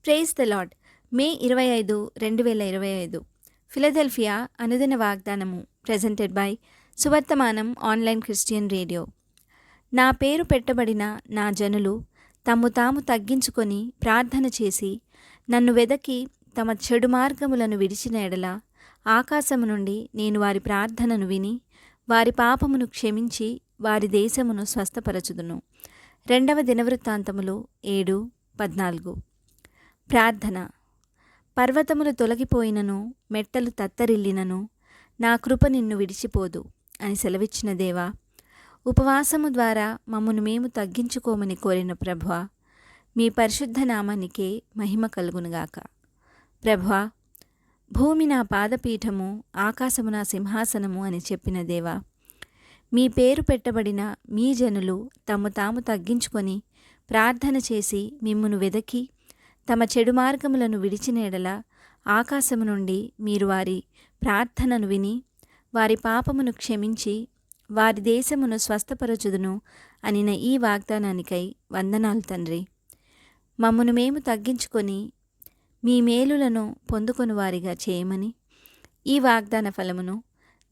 Praise the lord. May 25, 2025 Philadelphia అనుదిన వాగ్దానము presented by సువర్తమానం ఆన్లైన్ క్రిస్టియన్ రేడియో. నా పేరు పెట్టబడిన నా జనులు తమ్ము తాము తగ్గించుకొని ప్రార్థన చేసి నన్ను వెదకి తమ చెడు మార్గములను విడిచిన ఎడల ఆకాశము నుండి నేను వారి ప్రార్థనను విని వారి పాపమును క్షమించి వారి దేశమును స్వస్థపరచుదును. 2వ దినవృత్తాంతములు 7:14. ప్రార్థన. పర్వతములు తొలగిపోయినను మెట్టలు తత్తరిల్లినను నా కృప నిన్ను విడిచిపోదు అని సెలవిచ్చిన దేవా, ఉపవాసము ద్వారా మమ్మను మేము తగ్గించుకోమని కోరిన ప్రభువా, మీ పరిశుద్ధ నామానికే మహిమ కలుగునుగాక. ప్రభువా, భూమి నా పాదపీఠము, ఆకాశము నా సింహాసనము అని చెప్పిన దేవా, మీ పేరు పెట్టబడిన మీ జనులు తమ్ము తాము తగ్గించుకొని ప్రార్థన చేసి మిమ్మును వెదకి తమ చెడు మార్గములను విడిచిన ఎడల ఆకాశము నుండి మీరు వారి ప్రార్థనను విని వారి పాపమును క్షమించి వారి దేశమును స్వస్థపరచుదును అనిన ఈ వాగ్దానానికై వందనాలు తండ్రి. మమ్మను మేము తగ్గించుకొని మీ మేలులను పొందుకొని వారిగా చేయమని ఈ వాగ్దాన ఫలమును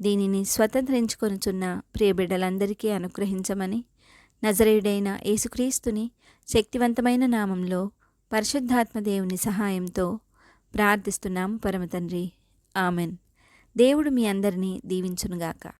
దీనిని స్వతంత్రించుకొనుచున్న ప్రియబిడ్డలందరికీ అనుగ్రహించమని నజరేయుడైన యేసుక్రీస్తుని శక్తివంతమైన నామంలో పరిశుద్ధాత్మ దేవుని సహాయంతో ప్రార్థిస్తున్నాము పరమ తండ్రి. ఆమెన్. దేవుడు మీ అందరినీ దీవించునుగాక.